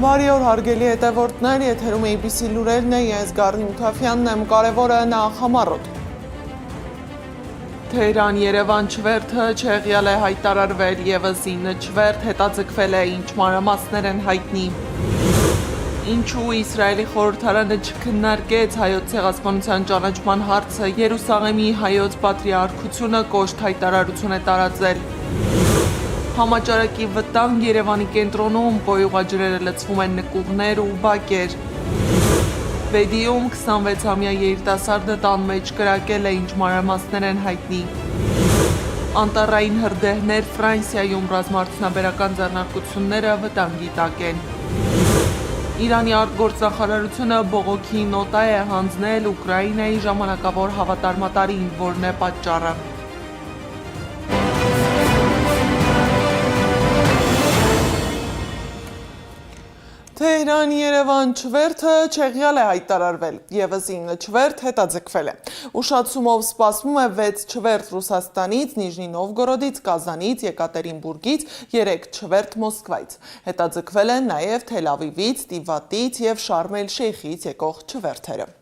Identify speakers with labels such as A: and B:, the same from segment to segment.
A: Բարի օր հարգելի հետևորդներ, եթերում ABC լուրերն է, ես Գառնի Մութաֆյանն եմ, կարևորը նախամարոտ։ Թեհրան-Երևան չվերթը չեղյալ է հայտարարվել, ևս 9 չվերթ հետաձգվել է, ինչ մանրամասներ են հայտնի։ Ինչու Իսրայելի խորհրդարանը չքննարկեց հայոց ցեղասպանության ճանաչման հարցը, Երուսաղեմի հայոց պատրիարքությունը կոշտ հայտարարություն է տարածել։ Համաճարակի վտանգ Երևանի կենտրոնում գոյուղաջրերը լցվում են նկուղներ ու բակեր։ Բեդիում 26-ամյա երիտասարդը տան մեջ կրակել է, ինչ մանրամասներ են հայտնի։ Անտառային հրդեհներ Ֆրանսիայում ռազմաարդյունաբերական ձեռնարկությունները վտանգի տակ են։ Իրանի արտգործնախարարությունը բողոքի նոտա է հանձնել Ուկրաինայի ժամանակավոր հավատարմատարին, որն է պատճառը։ Թեհրան-Երևան չվերթը չեղյալ է հայտարարվել, ևս 9 չվերթ հետաձգվել է։ Ուշացումով սպասվում է 6 չվերթ Ռուսաստանից, Նիժնի Նովգորոդից, Կազանից, Եկատերինբուրգից, 3 չվերթ Մոսկվայից։ Հետաձգվել են նաև Թել Ավիվից, Տիվատից և Շարմ էլ Շեյխից եկող չվերթերը։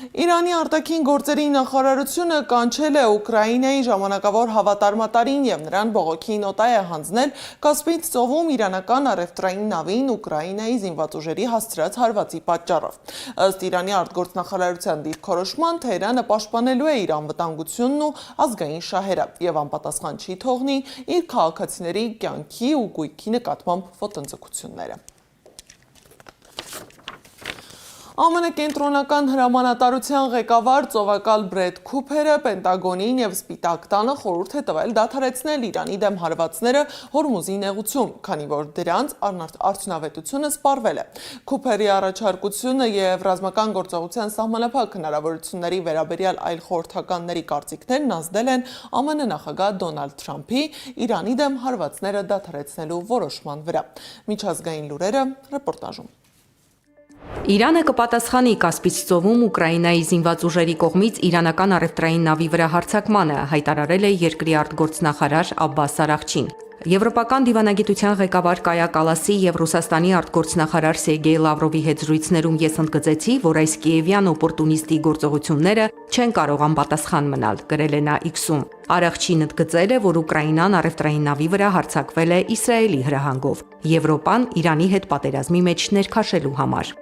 A: Իրանի արտաքին գործերի նախարարությունը կանչել է Ուկրաինայի ժամանակավոր հավատարմատարին և նրան բողոքի նոտա է հանձնել Կասպից ծովում իրանական առևտրային նավին Ուկրաինայի զինված ուժերի հասցրած հարվածի պատճառով։ Ըստ Իրանի արտգործնախարարության դիրքորոշման, Թեհրանը պաշտպանելու է իր անվտանգությունն ու ազգային շահերը և անպատասխան չի թողնի իր քաղաքացիների կյանքի ու գույքի նկատմամբ ոտնձգությունները։ ԱՄՆ կենտրոնական հրամանատարության ղեկավար ծովակալ Բրեդ Քուփերը Պենտագոնին և Սպիտակ տանը խորհուրդ է տվել դադարեցնել Իրանի դեմ հարվածները Հորմուզի նեղուցում, քանի որ դրանց արդյունավետությունը սպառվել է։ Քուփերի առաջարկությունը և ռազմական գործողության սահմանափակ հնարավորությունների վերաբերյալ այլ խորհրդականների կարծիքներն ազդել են ԱՄՆ նախագահ Դոնալդ Թրամփի Իրանի դեմ հարվածները դադարեցնելու որոշման վրա։ Միջազգային լուրերը ռեպորտաժում։
B: Իրանը կպատասխանի Կասպից ծովում Ուկրաինայի զինված ուժերի կողմից իրանական առևտրային նավի վրա հարձակմանը, հայտարարել է երկրի արտգործնախարար Աբբաս Արաղչին։ Եվրոպական դիվանագիտության ղեկավար Կայա Կալասի և Ռուսաստանի արտգործնախարար Սերգեյ Լավրովի հետ զրույցներում ես ընդգծեցի, որ այս կիևյան օպորտունիստի գործողությունները չեն կարող անպատասխան մնալ, գրել է նա X-ում։ Արաղչին ընդգծել է, որ Ուկրաինան առևտրային նավի վրա հարձակվել է Իսրայելի հրահանգով, Եվրոպան Իրանի հետ պատերազմի մեջ ներքաշելու համար։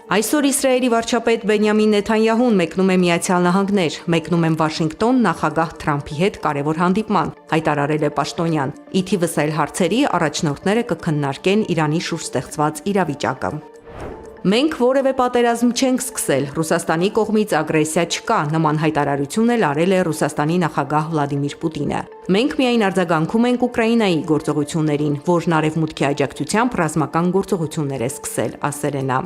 B: Այսօր Իսրայելի վարչապետ Բենյամին Նեթանյահուն մեկնում է Միացյալ Նահանգներ, մեկնում եմ Վաշինգտոն նախագահ Թրամփի հետ կարևոր հանդիպման, հայտարարել է պաշտոնյան։ Ի թիվս այլ հարցերի առաջնորդները կքննարկեն Իրանի շուրջ ստեղծված իրավիճակը։ Մենք որևէ պատերազմ չենք սկսել, Ռուսաստանի կողմից ագրեսիա չկա, նման հայտարարություն էլ արել է Ռուսաստանի նախագահ Վլադիմիր Պուտինը։ Մենք միայն արձագանքում ենք Ուկրաինայի գործողություններին, որն արևմուտքի աջակցությամբ ռազմական գործողություններ է սկսել, ասել է նա։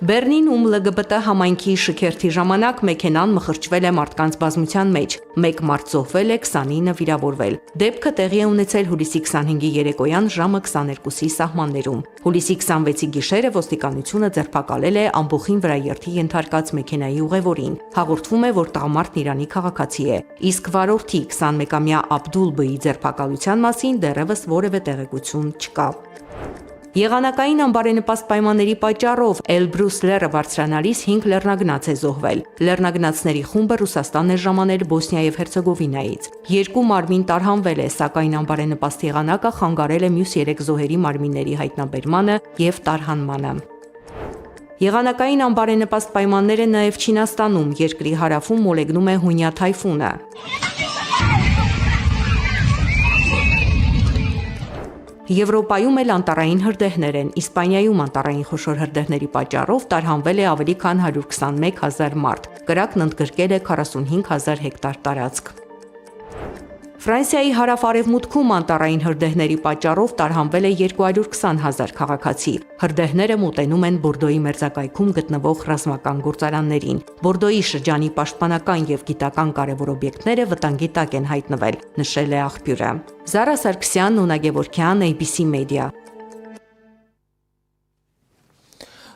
B: Բեռլինում ԼԳԲՏ համայնքի շքերթի ժամանակ մեքենան մխրճվել է մարդկանց բազմության մեջ, 1 մարդ զոհվել է, 29 վիրավորվել։ Դեպքը տեղի է ունեցել հուլիսի 25-ի երեկոյան ժամը 22-ի սահմաններում։ Հուլիսի 26-ի գիշերը ոստիկանությունը ձերբակալել է ամբոխին վրա երթի ենթարկած մեքենայի ուղևորին։ Հաղորդվում է, որ տղամարդն Իրանի քաղաքացի է, իսկ վարորդի 21-ամյա Աբդուլ Բի ձերբակալության մասին դեռևս որևէ տեղեկություն չկա։ Եղանակային անբարենպաստ պայմանների պատճառով Էլբրուս լեռը բարձրանալիս 5 լեռնագնաց է զոհվել։ Լեռնագնացների խումբը Ռուսաստանն է ժամանել Բոսնիա և Հերցեգովինայից։ 2 մարմին տարհանվել է, սակայն անբարենպաստ եղանակը խանգարել է մյուս 3 զոհերի մարմինների հայտնաբերմանը և տարհանմանը։ Եղանակային անբարենպաստ պայմաններ են նաև Չինաստանում, երկրի հարավում մոլեգնում է Հունյա թայֆունը։ Եվրոպայում էլ անտառային հրդեհներ են, Իսպանիայում անտառային խոշոր հրդեհների պատճառով տարհանվել է ավելի քան 121,000 մարդ, կրակն ընդգրկել է 45,000 հեկտար տարածք։ Ֆրանսիայի հարավ-արևմուտքում անտառային հրդեհների պատճառով տարհանվել է 220,000 քաղաքացի։ Հրդեհները մոտենում են Բորդոյի մերձակայքում գտնվող ռազմական գործարաններին։ Բորդոյի շրջանի պաշտպանական և գիտական կարևոր օբյեկտները վտանգի տակ են հայտնվել, նշել է աղբյուրը։ Զարա Սարգսյան, Նունա Գևորգյան, ABC Media։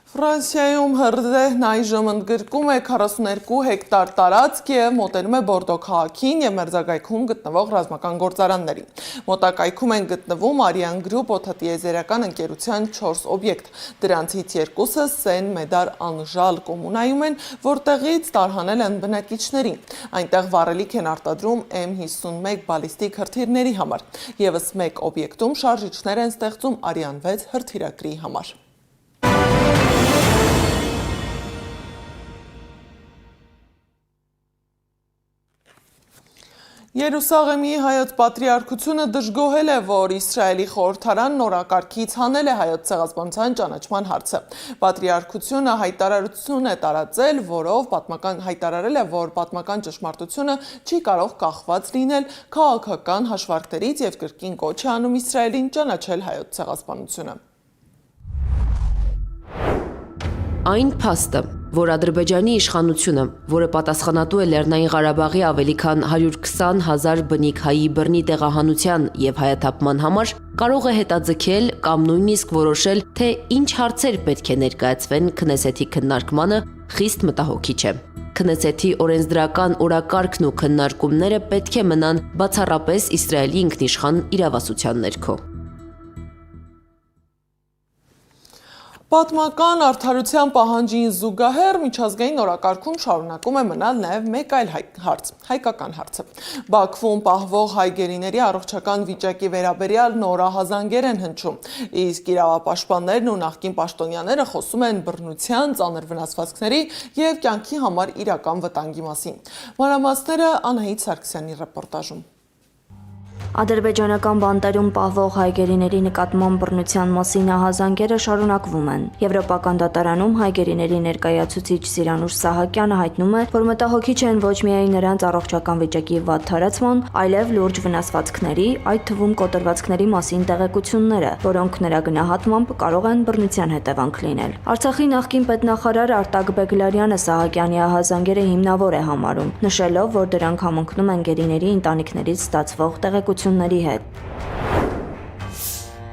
A: Ֆրանսիայում հրդեհն այժմ ընդգրկում է 42 հեկտար տարածք և մոտենում է Բորդո քաղաքին և մերձակայքում գտնվող ռազմական գործարաններին։ Մոտակայքում են գտնվում Ariane Group օդատիեզերական ընկերության 4 օբյեկտ։ Դրանցից երկուսը Սեն Մեդար Անժալ կոմունայում են, որտեղից տարհանել են բնակիչներին։ Այնտեղ վառելիք են արտադրում M51 բալիստիկ հրթիռների համար։ Եվս մեկ օբյեկտում շարժիչներ են ստեղծում Ariane 6 հրթիռագրի համար։ Երուսաղեմի հայոց պատրիարքությունը դժգոհել է, որ Իսրայելի խորհրդարան նորակարգից հանել է հայոց ցեղասպանության ճանաչման հարցը։ Պատրիարքությունը հայտարարություն է տարածել, որով հայտարարել է, որ պատմական ճշմարտությունը չի կարող կախված լինել քաղաքական հաշվարկներից և կրկին կոչ է անում Իսրայելին ճանաչել հայոց ցեղասպանությունը։
C: Այն փաստը, որ Ադրբեջանի իշխանությունը, որը պատասխանատու է Լեռնային Ղարաբաղի ավելի քան 120,000 բնիկ հայի բռնի տեղահանության և հայաթափման համար, կարող է հետաձգել կամ նույնիսկ որոշել, թե ինչ հարցեր պետք է ներկայացվեն Քնեսեթի քննարկմանը, խիստ մտահոգիչ է։ Քնեսեթի օրենսդրական օրակարգն ու քննարկումները պետք է մնան բացառապես Իսրայելի ինքնիշխան իրավասության ներքո։
A: Պատմական արդարության պահանջին զուգահեռ միջազգային օրակարգում շարունակում է մնալ նաև մեկ այլ հարց՝ հայկական հարցը։ Բաքվում պահվող հայ գերիների առողջական վիճակի վերաբերյալ նոր ահազանգեր են հնչում, իսկ իրավապաշտպաններն ու նախկին պաշտոնյաները խոսում են բռնության, ծանր վնասվածքների և կյանքի համար իրական վտանգի մասին։ Մանրամասները Անահիտ Սարգսյանի ռեպորտաժում։
D: Ադրբեջանական բանտերում պահվող հայ գերիների նկատմամբ բռնության մասին ահազանգերը շարունակվում են։ Եվրոպական դատարանում հայ գերիների ներկայացուցիչ Սիրանուշ Սահակյանը հայտնում է, որ մտահոգիչ են ոչ միայն նրանց առողջական վիճակի վատ թարացման, այլև լուրջ վնասվածքների, այդ թվում կոտրվածքների մասին տեղեկությունները, որոնք նրա գնահատմամբ կարող են բռնության հետևանք լինել։ Արցախի նախկին պետնախարար Արտակ Բեգլարյանը Սահակյանի ահազանգերը հիմնավոր է համարում, նշելով, որ դրանք համընկնում են գերիների ընտանիքներից ստացվող տեղեկությունների հետ։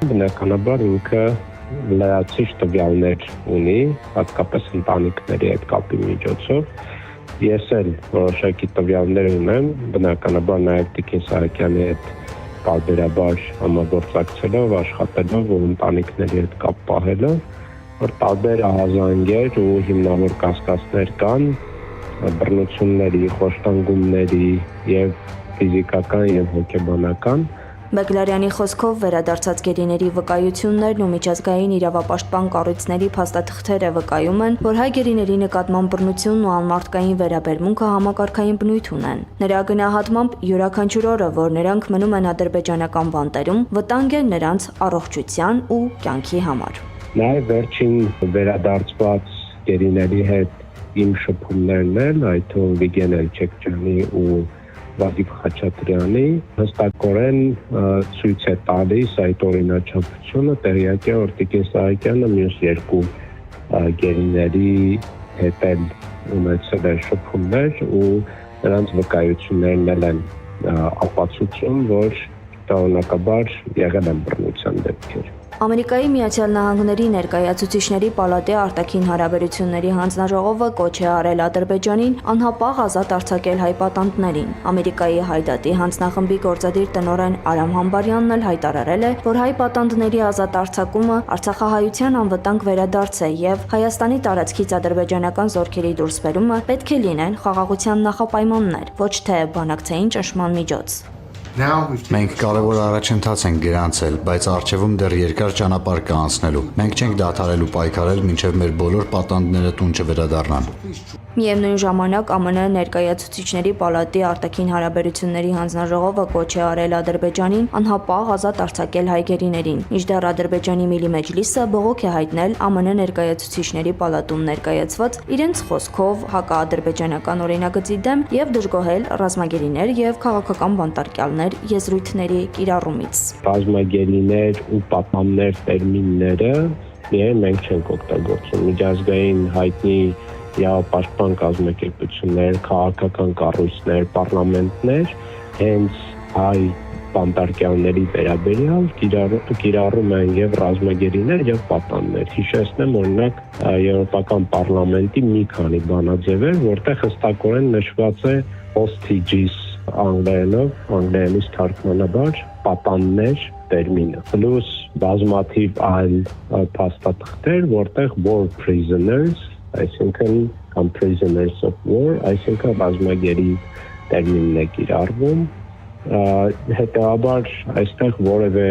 E: Բնականաբար ինքը լրացիչ տվյալներ ունի, հատկապես ընտանիքների հետ կապի միջոցով։ Ես էլ որոշակի տվյալներ ունեմ, բնականաբար նաև Տիկին Սահակյանի հետ պարբերաբար համագործակցելով, աշխատելով ու ընտանիքների հետ կապ պահելով, որ տարբեր ահազանգեր ու հիմնավոր կասկածներ կան բռնությունների, խոշտանգումների և ֆիզիկական և հոգեբանական։
D: Բեգլարյանի խոսքով վերադարձած գերիների վկայություններն ու միջազգային իրավապաշտպան կառույցների փաստաթղթերը վկայում են, որ հայ գերիների նկատմամբ բռնությունն ու անմարդկային վերաբերմունքը համակարգային բնույթ ունեն։ Նրա գնահատմամբ յուրաքանչյուր օրը, որ նրանք մնում են ադրբեջանական բանտերում, վտանգ է նրանց առողջության ու կյանքի համար։
E: Նաև վերջին վերադարձված գերիների հետ իմ շփումներն էլ, այդ թվում Վիգեն Էլչեքջյանի ու Վադիվ Խաչատրյանի հստակորեն ցույց է տալիս այդ օրինաչափությունը, տեղյակ է, որ Տիկին Սահակյանը մյուս երկու գերիների հետ էլ ունեցել է շփումներ ու նրանց վկայություններն էլ են ապացուցում, որ շարունակաբար եղել են բռնության դեպքեր։
D: Ամերիկայի Միացյալ Նահանգների ներկայացուցիչների պալատի արտաքին հարաբերությունների հանձնաժողովը կոչ է արել Ադրբեջանին անհապաղ ազատ արձակել հայ պատանդներին։ Ամերիկայի Հայդատի հանձնախմբի գործադիր տնօրեն Արամ Համբարյանն էլ հայտարարել է, որ հայ պատանդների ազատ արձակումը արցախահայության անվտանգ վերադարձ է և Հայաստանի տարածքից ադրբեջանական զորքերի դուրսբերումը պետք է լինեն խաղաղության նախապայմաններ, ոչ թե բանակցային ճնշման միջոց։
F: Մենք կարևոր առաջընթաց ենք գրանցել, բայց առջևում դեռ երկար ճանապարհ կա անցնելու։ Մենք չենք դադարելու պայքարել, մինչև մեր բոլոր պատանդները տուն չվերադառնան։
D: Միևնույն ժամանակ ԱՄՆ ներկայացուցիչների պալատի արտաքին հարաբերությունների հանձնաժողովը կոչ է արել Ադրբեջանին անհապաղ ազատ արձակել հայ գերիներին։ Մինչդեռ Ադրբեջանի Միլի Մեջլիսը բողոք է հայտնել ԱՄՆ ներկայացուցիչների պալատում ներկայացված իրենց խոսքով հակաադրբեջանական օրինագծի դեմ և դժգոհել ռազմագերիներ և քաղաքական բանտարկյալներ եզրույթների կիրառումից։
E: Ռազմագերիներ ու պատաններ տերմինները միայն մենք չենք օգտագործում, միջազգային հայտնի իրավապաշտպան կազմակերպություններ, քաղաքական կառույցներ, պարլամենտներ հենց հայ բանտարկյալների վերաբերյալ կիրառում են եւ ռազմագերիներ եւ պատաններ։ Հիշեցնեմ, օրինակ Եվրոպական պարլամենտի մի քանի բանաձևեր, որտեղ հստակորեն նշված է hostages անգլերենից թարգմանաբար պատաններ տերմինը, պլյուս բազմաթիվ այլ փաստաթղթեր, որտեղ war prisoners, այսինքն կամ prisoners of war, այսինքն ռազմագերի տերմինն է կիրառվում, հետեւաբար այստեղ որևէ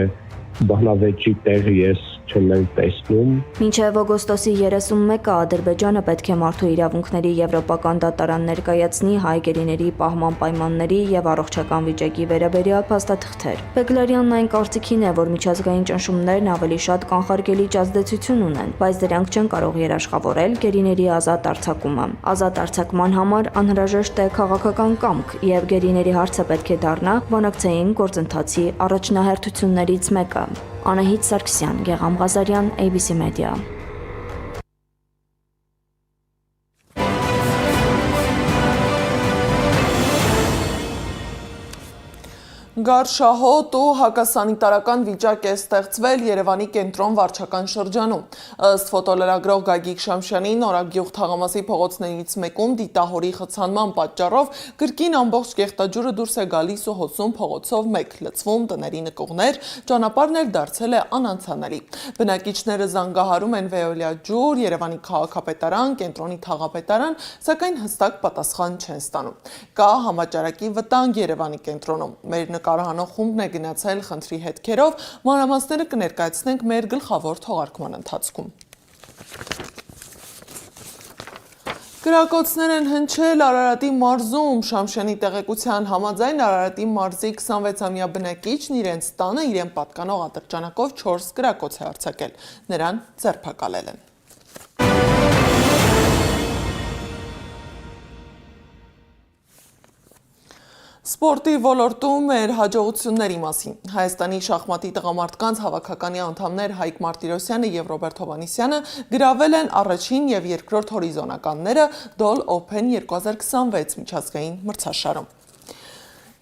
E: բանավեճի տեղ ես չեմ տեսնում։
D: Մինչև օգոստոսի 31-ը Ադրբեջանը պետք է մարդու իրավունքների Եվրոպական դատարան ներկայացնի հայ գերիների պահման պայմանների եւ առողջական վիճակի վերաբերյալ փաստաթղթեր։ Բեգլարյանն այն կարծիքին է, որ միջազգային ճնշումներն ավելի շատ կանխարգելիչ ազդեցություն ունեն, բայց դրանք չեն կարող երաշխավորել գերիների ազատ արձակումը։ Ազատ արձակման համար անհրաժեշտ է քաղաքական կամք, եւ գերիների հարցը պետք է դառնա բանակցային գործընթացի առաջնահերթություններից մեկը։ Անահիտ Սարգսյան, Գեգամ Ղազարյան, ABC Media։
A: Գարշահոտ ու հակասանիտարական վիճակ է ստեղծվել Երևանի կենտրոն վարչական շրջանում։ Ըստ ֆոտոլրագրող Գագիկ Շամշյանի Նորագյուղ թաղամասի փողոցներից մեկում դիտահորի խցանման պատճառով կրկին ամբողջ Կեղտաջուրը դուրս է գալիս ու հոսում փողոցով մեկ, լցվում տների նկուղներ, ճանապարհն էլ դարձել է անանցանելի։ Բնակիչները զանգահարում են Վեոլիա ջուր, Երևանի քաղաքապետարան, կենտրոնի թաղապետարան, սակայն հստակ պատասխան չեն ստանում։ Կա համաճարակի վտանգ Երևանի կենտրոնում։ Մեր նկարահանող խումբն է գնացել խնդրի հետքերով, մանրամասները կներկայացնենք մեր գլխավոր թողարկման ընթացքում։ Կրակոցներ են հնչել Արարատի մարզում, Շամշյանի տեղեկության համաձայն Արարատի մարզի 26-ամյա բնակիչն իրենց տանը իրեն պատկանող ատրճանակով 4 կրակոց է արձակել, նրան ձերբակալել են։ Սպորտի ոլորտում մեր հաջողությունների մասին։ Հայաստանի շախմատի տղամարդկանց հավաքականի անդամներ Հայկ Մարտիրոսյանը և Ռոբերտ Հովհաննիսյանը գրավել են առաջին և երկրորդ հորիզոնականները Doll Open 2026 միջազգային մրցաշարում։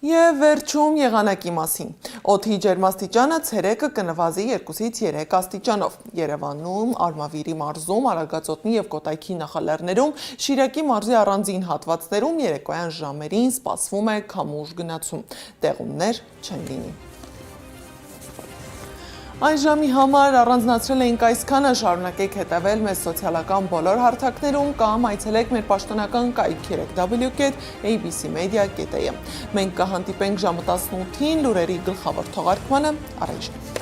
A: Եվ վերջում եղանակի մասին։ Օդի ջերմաստիճանը ցերեկը կնվազի 2-ից 3 աստիճանով։ Երևանում, Արմավիրի մարզում, Արագածոտնի և Կոտայքի նախալեռներում, Շիրակի մարզի առանձին հատվածներում երեկոյան ժամերին սպասվում է քամուշ գնացում։ Տեղումներ չեն լինի։ Այս ժամի համար առանձնացրել էինք այսքանը, շարունակեք հետևել մեզ սոցիալական բոլոր հարթակներում կամ այցելեք մեր պաշտոնական կայք www.abcmedia.am։ Մենք կհանդիպենք ժամը 18-ին լուրերի գլխավոր թողարկմանը, առայժմ։